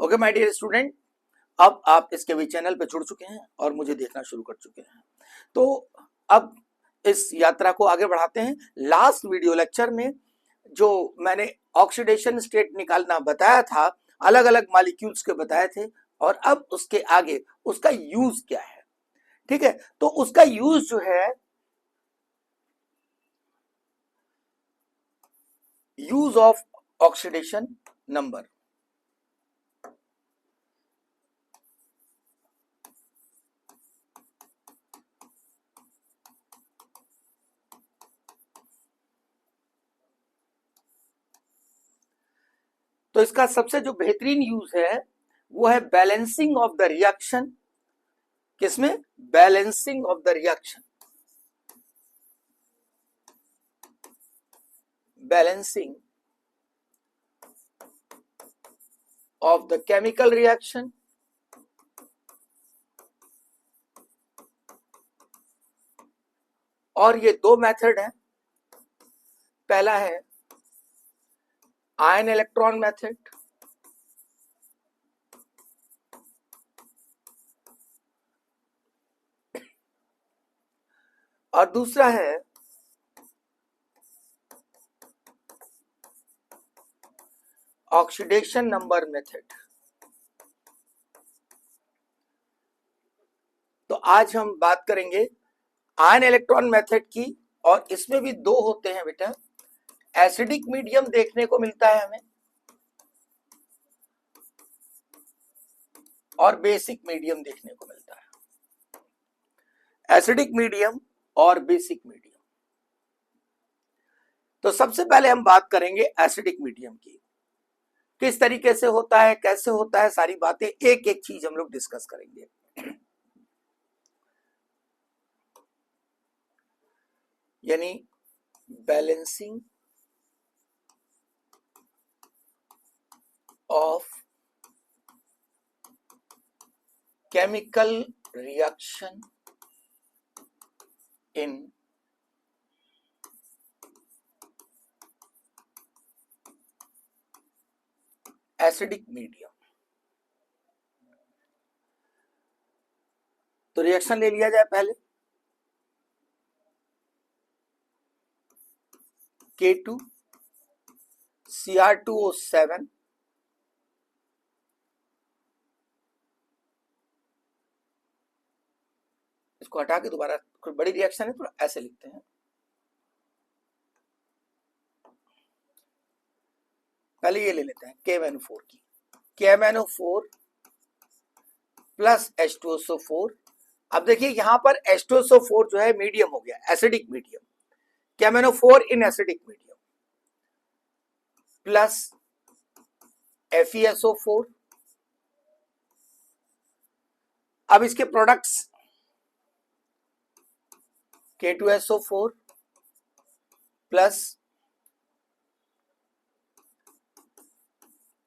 Okay my dear student, अब आप इसके भी चैनल पे जुड़ चुके हैं और मुझे देखना शुरू कर चुके हैं। तो अब इस यात्रा को आगे बढ़ाते हैं। लास्ट वीडियो लेक्चर में जो मैंने ऑक्सीडेशन स्टेट निकालना बताया था, अलग अलग मॉलिक्यूल्स के बताए थे, और अब उसके आगे उसका यूज क्या है। ठीक है, तो उसका यूज जो है, यूज ऑफ ऑक्सीडेशन नंबर। तो इसका सबसे जो बेहतरीन यूज है वो है बैलेंसिंग ऑफ द रिएक्शन। किसमें? Balancing of the reaction. Balancing of the chemical reaction और ये दो मेथड हैं। पहला है आयन इलेक्ट्रॉन मेथड, और दूसरा है ऑक्सीडेशन नंबर मेथड। तो आज हम बात करेंगे आयन इलेक्ट्रॉन मेथड की, और इसमें भी दो होते हैं बेटा। एसिडिक मीडियम देखने को मिलता है हमें, और बेसिक मीडियम देखने को मिलता है। एसिडिक मीडियम और बेसिक मीडियम। तो सबसे पहले हम बात करेंगे एसिडिक मीडियम की। किस तरीके से होता है, कैसे होता है, सारी बातें एक एक चीज हम लोग डिस्कस करेंगे। यानी balancing of chemical reaction in acidic medium. तो रिएक्शन ले लिया जाए पहले। K2Cr2O7 इसको हटा के दोबारा, कोई बड़ी रिएक्शन है तो ऐसे लिखते हैं। पहले ये ले लेते हैं KMnO4 की। KMnO4 plus H2SO4। अब देखिए यहां पर H2SO4 जो है मीडियम हो गया, acidic medium. KMnO4 in acidic medium plus FeSO4। अब इसके products K2SO4 plus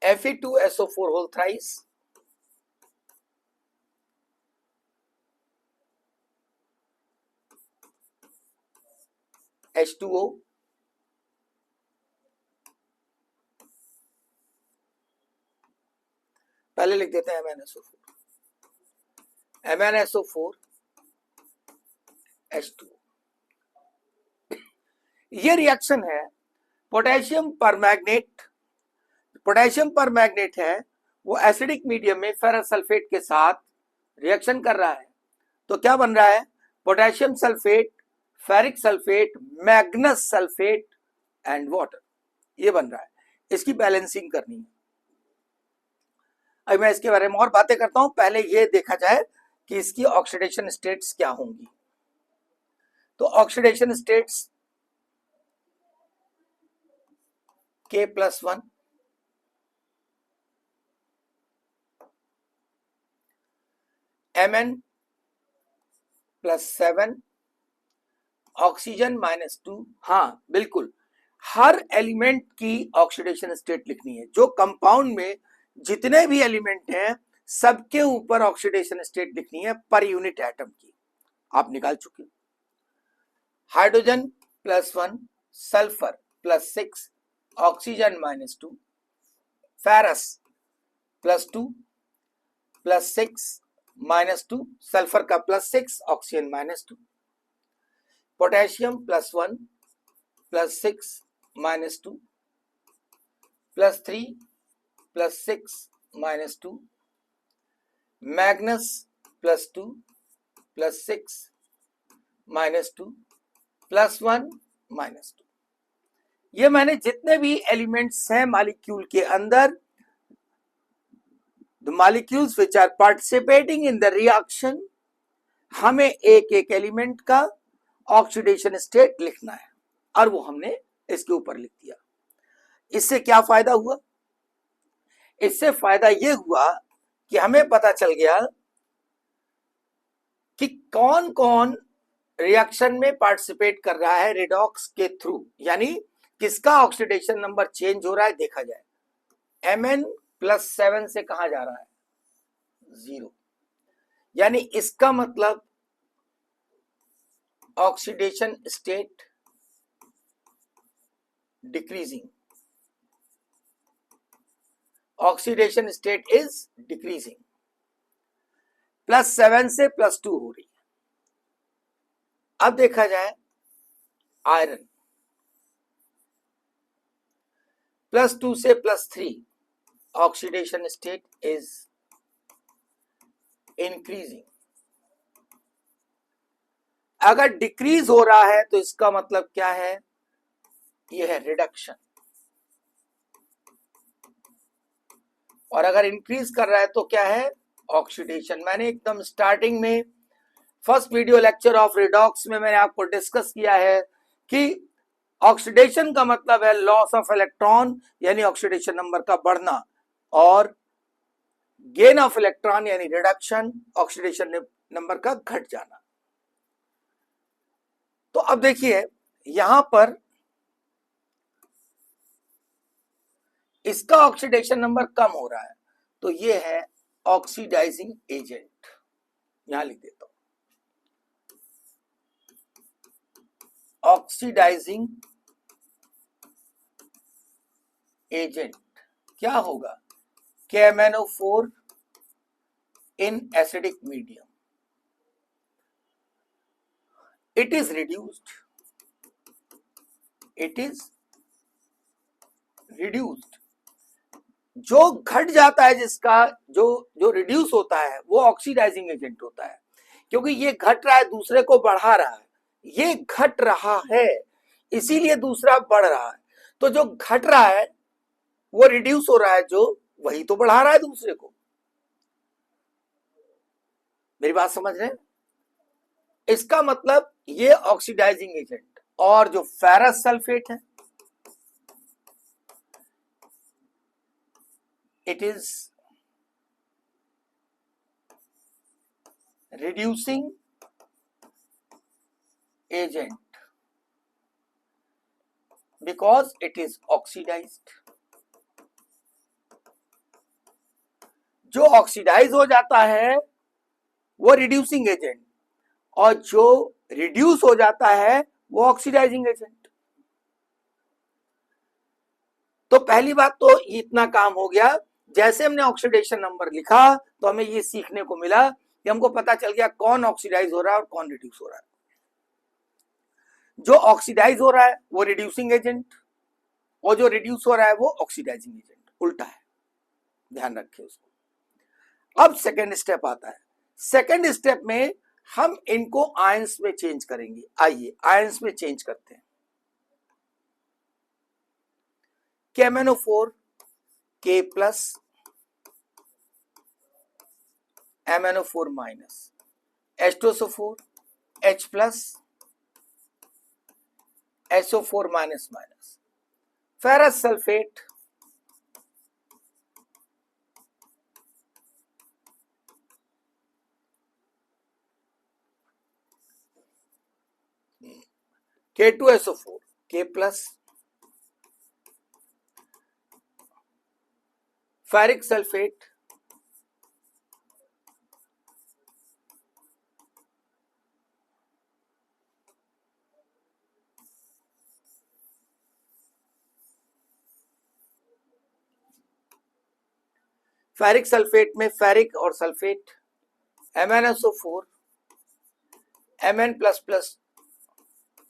Fe2SO4 whole thrice H2O पहले लिख देते हैं MnSO4 H2O। ये रिएक्शन है पोटेशियम परमैंगनेट। पोटेशियम परमैंगनेट है वो एसिडिक मीडियम में फेरस सल्फेट के साथ रिएक्शन कर रहा है। तो क्या बन रहा है? Potassium sulphate, ferric sulphate, Magnus sulphate and water, ये बन रहा है। इसकी बैलेंसिंग करनी है। अब मैं इसके बारे में और बातें करता हूं, पहले ये देखा जाए कि इसकी ऑक्सीडेशन स्टेट्स क्या होंगी। तो oxidation states K+1, Mn+7, oxygen -2। हाँ बिल्कुल, हर एलिमेंट की ऑक्सीडेशन स्टेट लिखनी है। जो कंपाउंड में जितने भी एलिमेंट हैं सबके ऊपर ऑक्सीडेशन स्टेट लिखनी है पर यूनिट एटम की। आप निकाल चुके। Hydrogen +1, sulphur +6, oxygen -2, ferrous +2 +6 -2, sulphur का +6, ऑक्सीजन -2, पोटेशियम +1 +6 -2 +3 +6 -2, मैग्नस +2 +6 -2 +1 -2। ये मैंने जितने भी एलिमेंट्स हैं मॉलिक्यूल के अंदर, the molecules which are participating in the reaction, हमें एक एक एलिमेंट का ऑक्सीडेशन स्टेट लिखना है और वो हमने इसके ऊपर लिख दिया। इससे क्या फायदा हुआ? इससे फायदा ये हुआ कि हमें पता चल गया कि कौन कौन रिएक्शन में पार्टिसिपेट कर रहा है रेडॉक्स के थ्रू, यानी किसका ऑक्सीडेशन नंबर चेंज हो रहा है देखा जाए। Mn+7 से कहां जा रहा है? 0, यानी इसका मतलब oxidation state decreasing, oxidation state is decreasing. +7 से +2 हो रही है। अब देखा जाए आयरन, +2 से +3, ऑक्सीडेशन स्टेट इज इंक्रीजिंग। अगर डिक्रीज हो रहा है तो इसका मतलब क्या है? यह है रिडक्शन। और अगर इंक्रीज कर रहा है तो क्या है? ऑक्सीडेशन। मैंने एकदम स्टार्टिंग में first video lecture of redox में मैंने आपको डिस्कस किया है कि ऑक्सीडेशन का मतलब है लॉस ऑफ इलेक्ट्रॉन, यानी ऑक्सीडेशन नंबर का बढ़ना, और गेन ऑफ इलेक्ट्रॉन यानी रिडक्शन, ऑक्सीडेशन नंबर का घट जाना। तो अब देखिए यहां पर इसका ऑक्सीडेशन नंबर कम हो रहा है, तो ये है ऑक्सीडाइजिंग एजेंट। यहां लिख देता हूं, ऑक्सीडाइजिंग एजेंट क्या होगा? KMnO4 in acidic medium, it is reduced, it is reduced। जो घट जाता है, जिसका जो जो रिड्यूस होता है वो ऑक्सीडाइजिंग एजेंट होता है, क्योंकि ये घट रहा है दूसरे को बढ़ा रहा है, ये घट रहा है इसीलिए दूसरा बढ़ रहा है। तो जो घट रहा है वो रिड्यूस हो रहा है, जो वही तो बढ़ा रहा है दूसरे को। मेरी बात समझ रहे हैं? इसका मतलब ये ऑक्सीडाइजिंग एजेंट। और जो फेरस सल्फेट है, it is reducing agent because it is oxidized। जो ऑक्सीडाइज हो जाता है वो रिड्यूसिंग एजेंट, और जो रिड्यूस हो जाता है वो ऑक्सीडाइजिंग एजेंट। तो पहली बात तो इतना काम हो गया। जैसे हमने ऑक्सीडेशन नंबर लिखा तो हमें ये सीखने को मिला कि हमको पता चल गया कौन ऑक्सीडाइज हो रहा है और कौन रिड्यूस हो रहा है। जो ऑक्सीडाइज हो रहा है वो रिड्यूसिंग एजेंट, और जो रिड्यूस हो रहा है वो ऑक्सीडाइजिंग एजेंट। उल्टा है, ध्यान रखें उसको। अब सेकेंड स्टेप आता है। सेकेंड स्टेप में हम इनको आयंस में चेंज करेंगे। आइए आयंस में चेंज करते हैं। KMnO4 K plus, MnO4 minus, H2SO4 H plus, SO4 minus minus, ferrous sulphate K2SO4 K plus, ferric sulphate ferric sulphate में फेरिक और sulphate MnSO4 Mn plus plus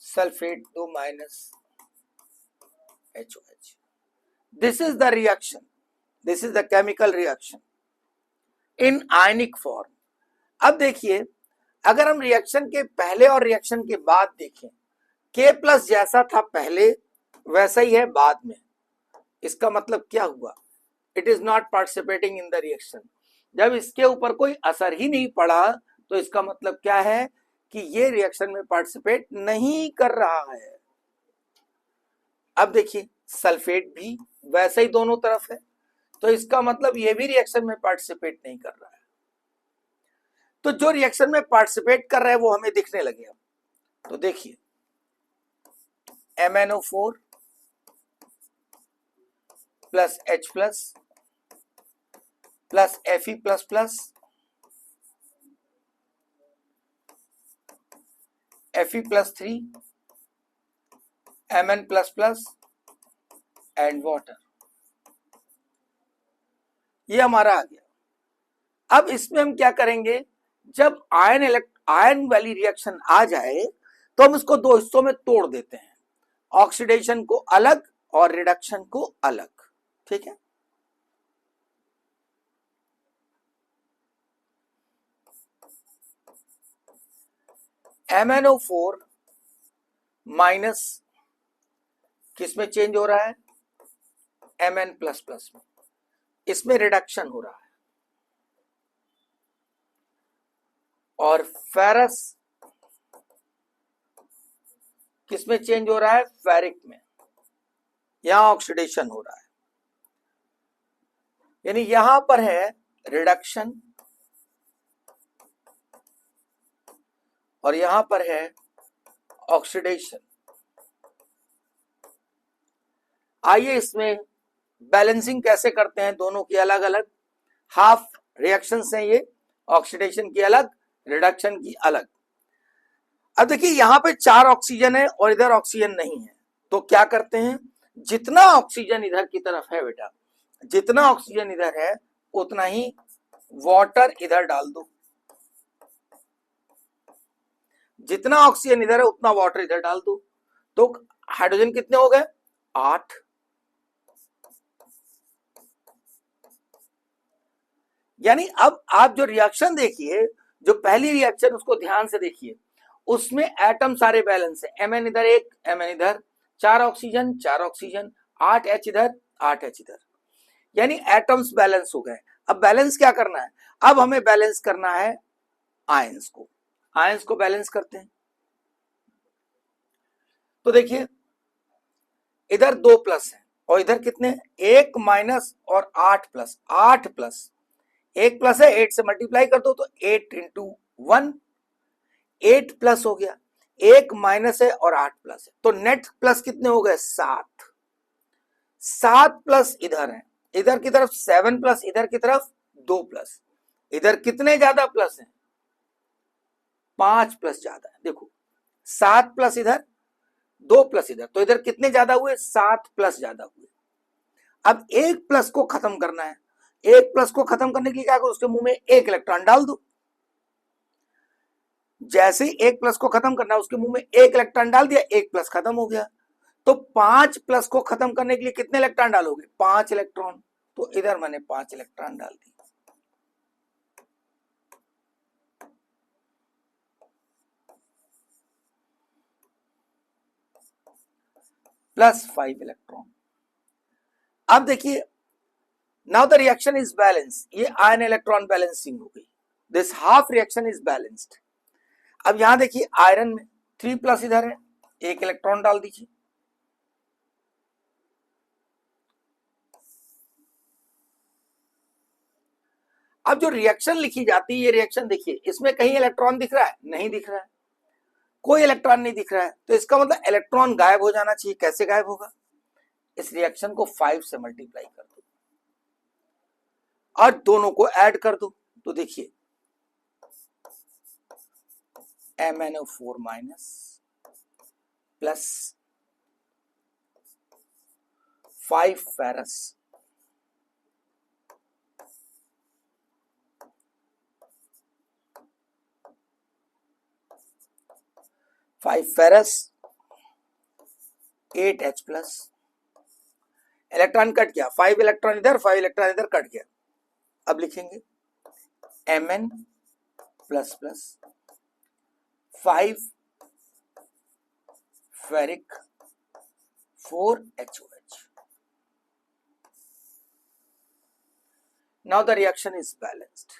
sulphate 2 minus HOH. This is the reaction. This is the chemical reaction in ionic form. अब देखिए, अगर हम reaction के पहले और reaction के बाद देखें, K प्लस जैसा था पहले वैसा ही है बाद में। इसका मतलब क्या हुआ? It is not participating in the reaction. जब इसके ऊपर कोई असर ही नहीं पड़ा तो इसका मतलब क्या है कि ये रिएक्शन में पार्टिसिपेट नहीं कर रहा है। अब देखिए, सल्फेट भी वैसे ही दोनों तरफ है, तो इसका मतलब ये भी रिएक्शन में पार्टिसिपेट नहीं कर रहा है। तो जो रिएक्शन में पार्टिसिपेट कर रहा है वो हमें दिखने लगे। अब तो देखिए, MnO4 plus H plus plus Fe plus plus Fe plus 3 Mn plus plus and water, ये हमारा आ गया। अब इसमें हम क्या करेंगे, जब आयन वाली रिएक्शन आ जाए तो हम इसको दो हिस्सों में तोड़ देते हैं, ऑक्सीडेशन को अलग और रिडक्शन को अलग। ठीक है, MnO4 माइनस किसमें चेंज हो रहा है? Mn प्लस प्लस में, इसमें रिडक्शन हो रहा है। और फेरस किसमें चेंज हो रहा है? फेरिक में, यहां ऑक्सीडेशन हो रहा है। यानी यहां पर है रिडक्शन और यहां पर है ऑक्सीडेशन। आइए इसमें बैलेंसिंग कैसे करते हैं, दोनों की अलग अलग हाफ रिएक्शन हैं ये, ऑक्सीडेशन की अलग, रिडक्शन की अलग। अब देखिए, यहां पे 4 ऑक्सीजन है और इधर ऑक्सीजन नहीं है, तो क्या करते हैं, जितना ऑक्सीजन इधर की तरफ है बेटा, जितना ऑक्सीजन इधर है उतना ही वाटर इधर डाल दो, जितना ऑक्सीजन इधर है उतना वाटर इधर डाल दो। तो हाइड्रोजन कितने हो गए? 8। यानी अब आप जो रिएक्शन देखिए, जो पहली रिएक्शन उसको ध्यान से देखिए, उसमें एटम सारे बैलेंस है। Mn इधर 1, Mn इधर, 4 ऑक्सीजन 4 ऑक्सीजन, 8 H इधर 8 H इधर, यानी एटम्स बैलेंस हो गए। अब बैलेंस क्या करना है? अब हमें बैलेंस करना है आयंस को। आयंस को बैलेंस करते हैं। तो देखिए, इधर 2 प्लस है और इधर कितने? 1 माइनस और 8 प्लस। 8 प्लस 1 प्लस है, 8 से मल्टीप्लाई कर दो तो 8 इंटू 1, 8 प्लस हो गया। 1 माइनस है और 8 प्लस है, तो नेट प्लस कितने हो गए? 7। 7 प्लस इधर है, इधर की तरफ 7 प्लस, इधर की तरफ 2 प्लस। इधर कितने ज्यादा प्लस हैं? 5 प्लस ज्यादा है। देखो, 7 प्लस इधर, 2 प्लस इधर, तो इधर कितने ज्यादा हुए? 7 प्लस ज्यादा हुए। अब 1 प्लस को खत्म करना है। 1 प्लस को खत्म करने के लिए क्या करो? उसके मुंह में 1 इलेक्ट्रॉन डाल दो। जैसे ही 1 प्लस को खत्म करना है, उसके मुंह में 1 इलेक्ट्रॉन डाल दिया, 1 प्लस खत्म हो गया। तो 5 प्लस को खत्म करने के लिए कितने इलेक्ट्रॉन डालोगे? 5 इलेक्ट्रॉन। तो इधर मैंने 5 इलेक्ट्रॉन डाल दी। Plus 5 electron. अब देखिए, now the reaction is balance. ये आयन इलेक्ट्रॉन बैलेंसिंग हो गई। This half reaction is balanced. अब यहां देखिए, आयरन में 3 प्लस इधर है, 1 इलेक्ट्रॉन डाल दीजिए। अब जो रिएक्शन लिखी जाती है, ये रिएक्शन देखिए, इसमें कहीं इलेक्ट्रॉन दिख रहा है? नहीं दिख रहा है, कोई इलेक्ट्रॉन नहीं दिख रहा है। तो इसका मतलब इलेक्ट्रॉन गायब हो जाना चाहिए। कैसे गायब होगा? इस रिएक्शन को 5 से मल्टीप्लाई कर दो और दोनों को ऐड कर दो। तो देखिए, MnO4 minus plus 5 ferrous 5 ferrous, 8 H plus, electron cut गया, 5 इलेक्ट्रॉन इधर 5 इलेक्ट्रॉन इधर कट गया। अब लिखेंगे Mn plus plus 5 ferric 4 HOH। Now the reaction is balanced.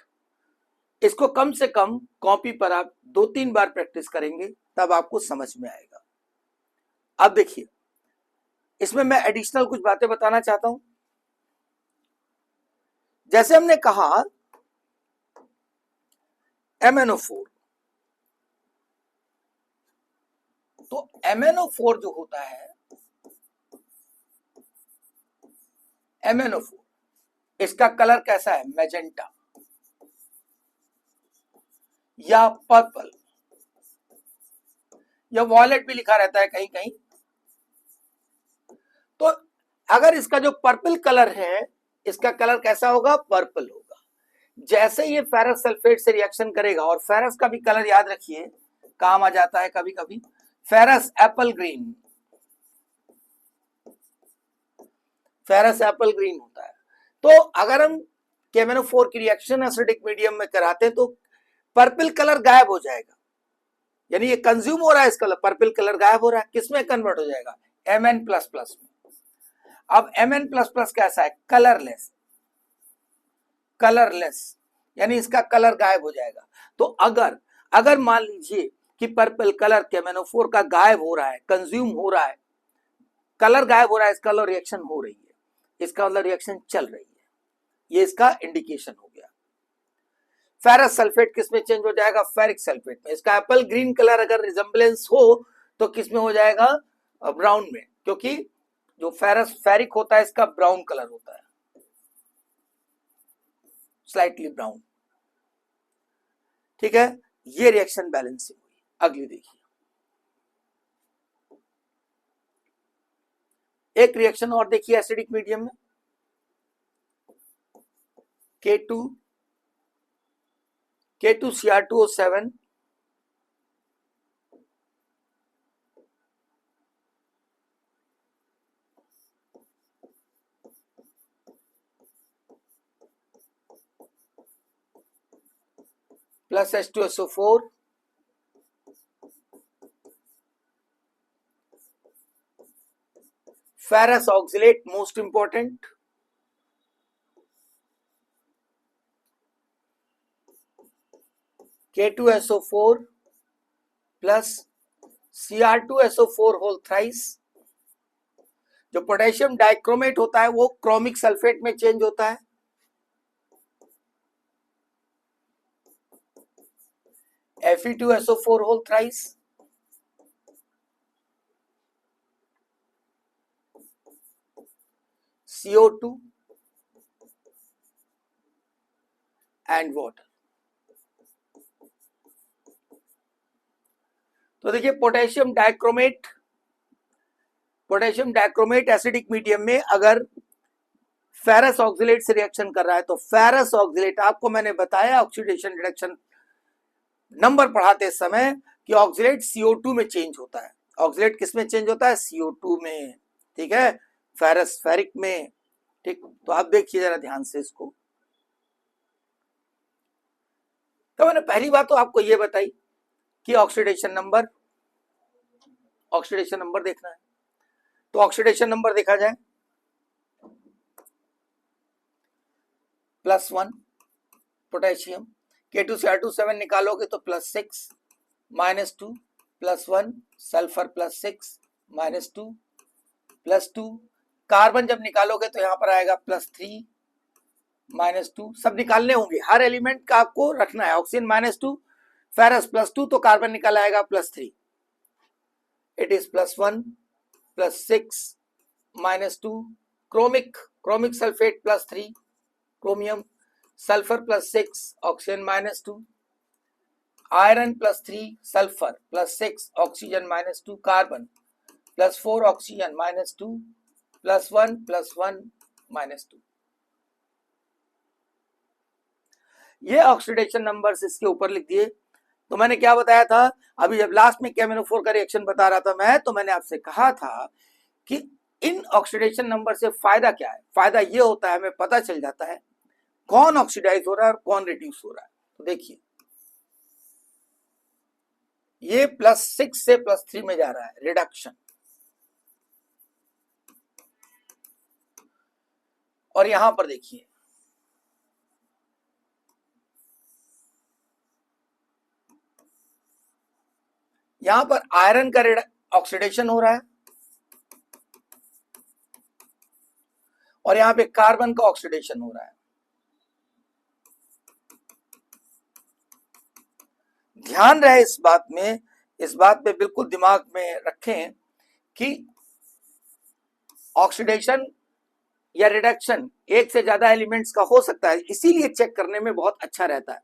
इसको कम से कम कॉपी पर आप 2-3 बार प्रैक्टिस करेंगे तब आपको समझ में आएगा। अब देखिए, इसमें मैं एडिशनल कुछ बातें बताना चाहता हूं। जैसे हमने कहा MnO4, तो MnO4 जो होता है, MnO4 इसका कलर कैसा है, मैजेंटा या पर्पल या वॉयलेट भी लिखा रहता है कहीं कहीं। तो अगर इसका जो पर्पल कलर है, इसका कलर कैसा होगा, पर्पल होगा। जैसे ये फेरस सल्फेट से रिएक्शन करेगा, और फेरस का भी कलर याद रखिए काम आ जाता है कभी कभी, ferrous Apple green, ferrous Apple green होता है। तो अगर हम KMnO4 की रिएक्शन एसिडिक मीडियम में कराते हैं तो पर्पल कलर गायब हो जाएगा, यानी ये कंज्यूम हो रहा है, इस कलर पर्पल कलर गायब हो रहा है, किसमें कन्वर्ट हो जाएगा, Mn प्लस प्लस में। अब Mn प्लस प्लस कैसा है, कलरलेस, कलरलेस यानी इसका कलर गायब हो जाएगा। तो अगर मान लीजिए कि पर्पल कलर KMnO4 का गायब हो रहा है, कंज्यूम हो रहा है, कलर गायब हो रहा है, इसका मतलब रिएक्शन हो रही है, इसका मतलब रिएक्शन चल रही है, ये इसका इंडिकेशन हो गया। फेरस सल्फेट किस में चेंज हो जाएगा, फेरिक सल्फेट में। इसका एप्पल ग्रीन कलर अगर रिजेंबलेंस हो तो किस में हो जाएगा, ब्राउन में, क्योंकि जो फेरस फेरिक होता है इसका ब्राउन कलर होता है, स्लाइटली ब्राउन। ठीक है, ये रिएक्शन बैलेंसिंग हुई। अगली देखिए, एक रिएक्शन और देखिए एसिडिक मीडियम में, K2Cr2O7 plus H2SO4 ferrous oxalate, most important, K2SO4 plus Cr2SO4 whole thrice. जो पोटेशियम डाइक्रोमेट होता है वो क्रोमिक सल्फेट में चेंज होता है, Fe2SO4 whole thrice, CO2 and water. तो देखिए पोटेशियम डाइक्रोमेट एसिडिक मीडियम में अगर फेरस ऑक्सिलेट से रिएक्शन कर रहा है तो फेरस ऑक्सिलेट, आपको मैंने बताया ऑक्सीडेशन रिडक्शन नंबर पढ़ाते समय कि ऑक्सिलेट CO2 में चेंज होता है। ऑक्सिलेट किस में चेंज होता है, CO2 में। ठीक है, फेरस फेरिक में। ठीक, तो आप देखिए जरा ध्यान से इसको। तो मैंने पहली बात तो आपको यह बताई कि ऑक्सीडेशन नंबर देखना है। तो ऑक्सीडेशन नंबर देखा जाए, +1 पोटेशियम, K2Cr2O7 निकालोगे तो +6, -2, +1 सल्फर, +6 -2 +2, कार्बन जब निकालोगे तो यहां पर आएगा +3 -2, सब निकालने होंगे, हर एलिमेंट का आपको रखना है। ऑक्सीजन -2, फेरस +2, तो कार्बन निकल आएगा +3। It is +1 +6 -2, chromic sulphate +3, chromium, sulphur +6, oxygen -2, iron +3, sulphur +6, oxygen -2, carbon +4, oxygen -2, +1 +1 -2। ये ऑक्सीडेशन नंबर्स इसके ऊपर लिख दिए। तो मैंने क्या बताया था, अभी जब लास्ट में KMnO4 का रिएक्शन बता रहा था मैं, तो मैंने आपसे कहा था कि इन ऑक्सीडेशन नंबर से फायदा क्या है। फायदा ये होता है, हमें पता चल जाता है कौन ऑक्सीडाइज हो रहा है और कौन रिड्यूस हो रहा है। तो देखिए ये +6 से +3 में जा रहा है, रिडक्शन। और यहां पर देखिए यहां पर आयरन का ऑक्सीडेशन हो रहा है और यहां पे कार्बन का ऑक्सीडेशन हो रहा है। ध्यान रहे इस बात में, इस बात पे बिल्कुल दिमाग में रखें कि ऑक्सीडेशन या रिडक्शन एक से ज्यादा एलिमेंट्स का हो सकता है, इसीलिए चेक करने में बहुत अच्छा रहता है।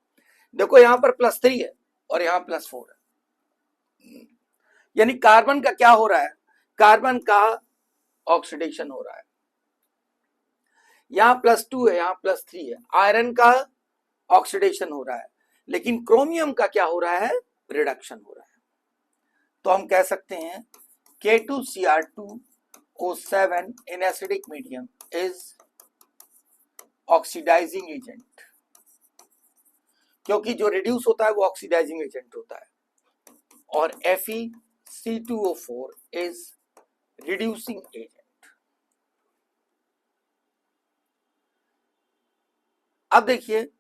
देखो यहां पर +3 है और यहां +4 है, यानी कार्बन का क्या हो रहा है, कार्बन का ऑक्सीडेशन हो रहा है। यहां +2 है, यहां +3 है, आयरन का ऑक्सीडेशन हो रहा है, लेकिन क्रोमियम का क्या हो रहा है, रिडक्शन हो रहा है। तो हम कह सकते हैं K2Cr2O7 in acidic medium is oxidizing agent, क्योंकि जो रिड्यूस होता है वो ऑक्सीडाइजिंग एजेंट होता है, और FeC2O4 इज रिड्यूसिंग एजेंट। अब देखिए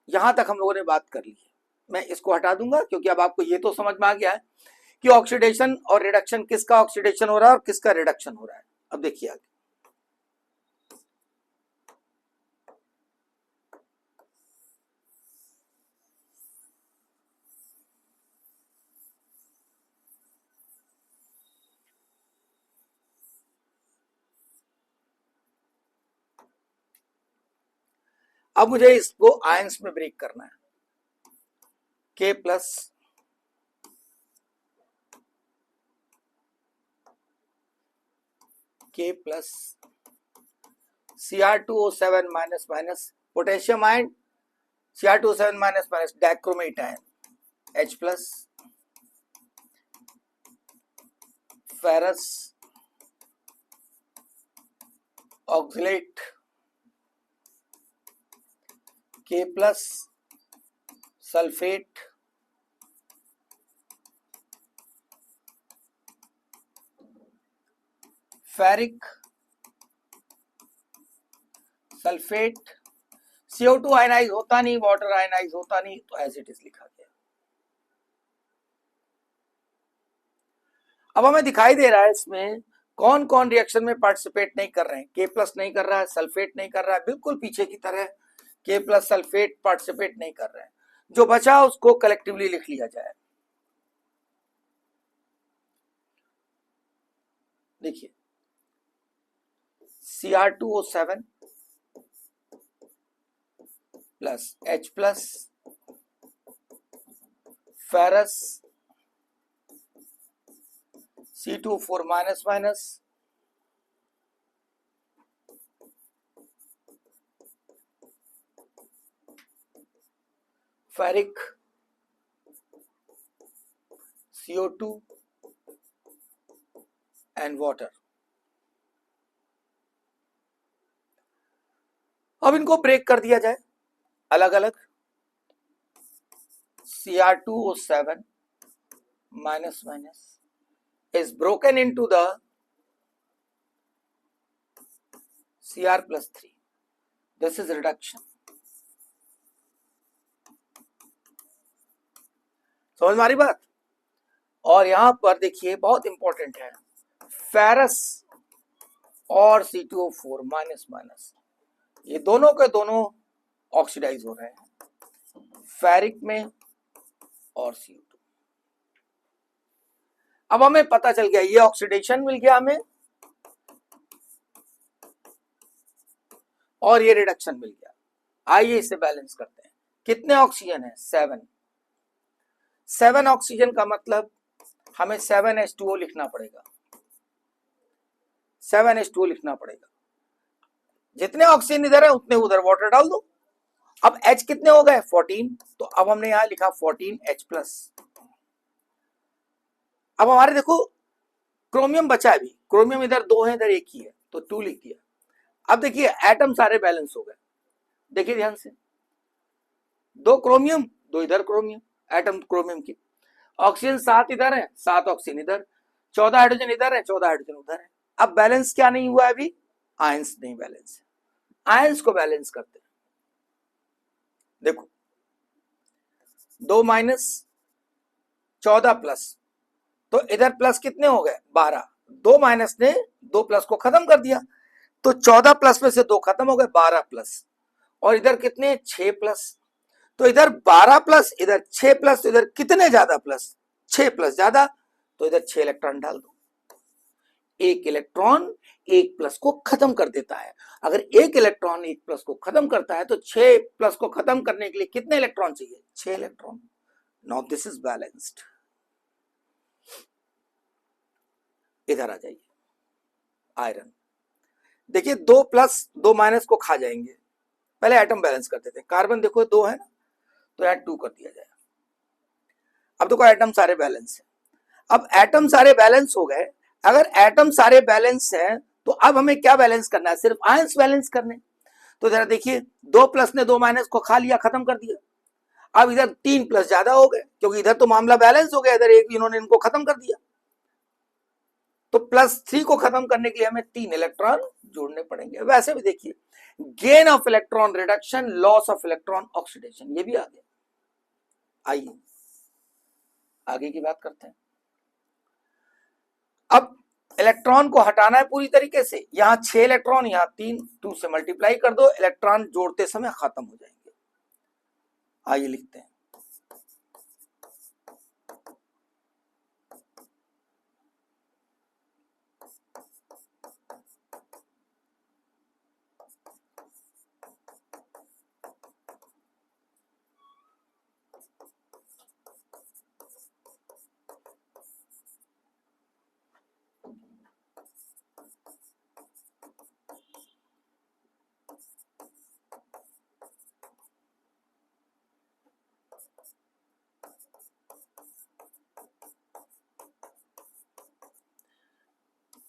यहां तक हम लोगों ने बात कर ली है, मैं इसको हटा दूंगा क्योंकि अब आपको ये तो समझ में आ गया है कि ऑक्सीडेशन और रिडक्शन, किसका ऑक्सीडेशन हो रहा है और किसका रिडक्शन हो रहा है। अब देखिए आगे, अब मुझे इसको आयंस में ब्रेक करना है। K plus Cr2O7 minus minus potassium ion, Cr2O7 minus minus dichromate ion, H plus ferrous oxalate, K plus sulphate, ferric sulphate, CO2 ionise होता नहीं, वाटर आयनाइज होता नहीं, तो एज इट इज लिखा गया। अब हमें दिखाई दे रहा है इसमें कौन कौन रिएक्शन में पार्टिसिपेट नहीं कर रहे हैं। K प्लस नहीं कर रहा है, सल्फेट नहीं कर रहा है, बिल्कुल पीछे की तरह K प्लस सल्फेट पार्टिसिपेट नहीं कर रहे हैं। जो बचा उसको कलेक्टिवली लिख लिया जाए। देखिए Cr2O7 plus H plus ferrous C2O4 minus minus ferric CO2 and water. अब इनको ब्रेक कर दिया जाए अलग अलग। Cr2O7 minus minus is broken into the Cr plus 3. This is reduction. समझ में आ रही बात। और यहां पर देखिए बहुत इंपॉर्टेंट है, फेरस और C2O4 माइनस माइनस, ये दोनों के दोनों ऑक्सीडाइज हो रहे हैं, फेरिक में और CO2। अब हमें पता चल गया, ये ऑक्सीडेशन मिल गया हमें और ये रिडक्शन मिल गया। आइए इसे बैलेंस करते हैं। कितने ऑक्सीजन है, 7। 7 ऑक्सीजन का मतलब हमें 7H2O लिखना पड़ेगा, 7H2O लिखना पड़ेगा। जितने ऑक्सीजन इधर है उतने उधर वाटर डाल दो, अब H कितने हो गए 14, तो अब हमने यहां लिखा 14H+। अब हमारे देखो क्रोमियम बचा है अभी, क्रोमियम इधर 2 है इधर 1 ही है, तो 2 लिख दिया। अब देखिए एटम सारे बैलेंस हो गए, देखिए ध्यान से, 2 क्रोमियम 2 इधर क्रोमियम, एटम क्रोमियम की। ऑक्सीजन 7 इधर है 7 ऑक्सीजन इधर, 14 हाइड्रोजन इधर है 14 हाइड्रोजन उधर है। अब बैलेंस क्या नहीं हुआ अभी, आयंस नहीं बैलेंस है, आयंस को बैलेंस करते हैं। देखो 2 माइनस 14 प्लस, तो इधर प्लस कितने हो गए 12, 2 माइनस ने 2 प्लस को खत्म कर दिया, तो 14 प्लस में से 2 खत्म हो गए 12 प्लस, और इधर कितने 6 प्लस, तो इधर 12 प्लस इधर 6 प्लस, तो इधर कितने ज्यादा प्लस 6 प्लस ज्यादा, तो इधर 6 इलेक्ट्रॉन डाल दो। एक इलेक्ट्रॉन एक प्लस को खत्म कर देता है, अगर एक इलेक्ट्रॉन एक प्लस को खत्म करता है तो 6 प्लस को खत्म करने के लिए कितने इलेक्ट्रॉन चाहिए 6 electron. Now this is balanced. इधर आ जाइए, आयरन देखिए 2 प्लस 2 माइनस को खा जाएंगे, पहले एटम बैलेंस करते थे। कार्बन देखो 2 है ना, तो यहां 2 कर दिया जाए। अब देखो एटम सारे बैलेंस है, अब एटम सारे बैलेंस हो गए, अगर एटम सारे बैलेंस है तो अब हमें क्या बैलेंस करना है, सिर्फ आयंस बैलेंस करने। तो जरा देखिए 2 प्लस ने 2 माइनस को खा लिया, खत्म कर दिया। अब इधर 3 प्लस ज्यादा हो गए, क्योंकि इधर तो मामला बैलेंस हो गया, इधर एक इन्होंने इनको खत्म कर दिया, तो +3 को खत्म करने के लिए हमें 3 इलेक्ट्रॉन जोड़ने पड़ेंगे। वैसे भी देखिए gain of electron reduction, loss of electron oxidation, ये भी आ गया। आइए आगे की बात करते हैं। अब इलेक्ट्रॉन को हटाना है पूरी तरीके से, यहां 6 इलेक्ट्रॉन यहां 3, 2 से मल्टीप्लाई कर दो, इलेक्ट्रॉन जोड़ते समय खत्म हो जाएंगे। आइए लिखते हैं,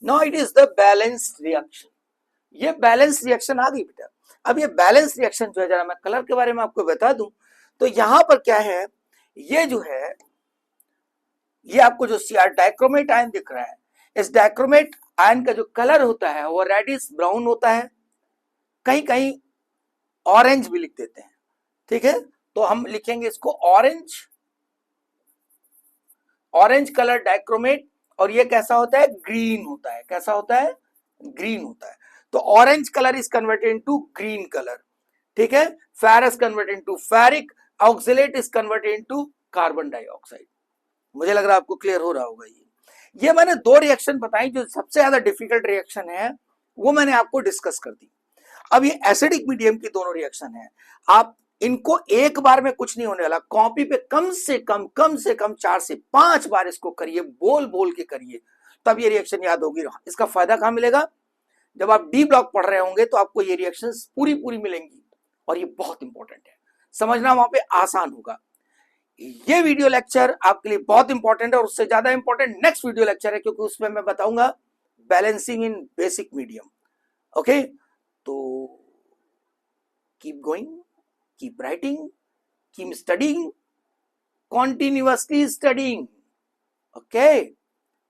now it is the balance reaction. ये बैलेंस रिएक्शन आ गई बेटा। अब ये बैलेंस रिएक्शन जो है, जरा मैं कलर के बारे में आपको बता दूं, तो यहां पर क्या है, ये जो है, ये आपको जो Cr डाइक्रोमेट आयन दिख रहा है, इस डाइक्रोमेट आयन का जो कलर होता है वो रेडिश ब्राउन होता है, कहीं कहीं ऑरेंज भी लिख देते हैं, ठीक है। तो हम लिखेंगे इसको ऑरेंज, ऑरेंज कलर डाइक्रोमेट, और ये कैसा होता है ग्रीन होता है, कैसा होता है ग्रीन होता है। तो orange colour is converted into green colour, ठीक है। Ferrous converted into ferric, oxalate is converted into carbon dioxide. मुझे लग रहा है आपको क्लियर हो रहा होगा। ये मैंने 2 रिएक्शन बताई, जो सबसे ज्यादा डिफिकल्ट रिएक्शन है वो मैंने आपको डिस्कस कर दी। अब ये एसिडिक मीडियम की दोनों रिएक्शन है, आप इनको एक बार में कुछ नहीं होने वाला, कॉपी पे कम से कम 4 से 5 बार इसको करिए, बोल बोल के करिए, तब ये रिएक्शन याद होगी। इसका फायदा कहां मिलेगा, जब आप डी ब्लॉक पढ़ रहे होंगे तो आपको ये रिएक्शंस पूरी पूरी मिलेंगी, और ये बहुत इंपॉर्टेंट है, समझना वहां पे आसान होगा। ये वीडियो लेक्चर आपके लिए बहुत इंपॉर्टेंट है, और उससे ज्यादा इंपॉर्टेंट नेक्स्ट वीडियो लेक्चर है, क्योंकि उसमें मैं बताऊंगा बैलेंसिंग इन बेसिक मीडियम। ओके, तो keep going, keep writing, keep studying, continuously studying. Okay,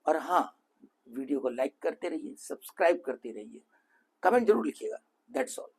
और हाँ, वीडियो को लाइक करते रहिए, सब्सक्राइब करते रहिए, कमेंट जरूर लिखिएगा। That's all.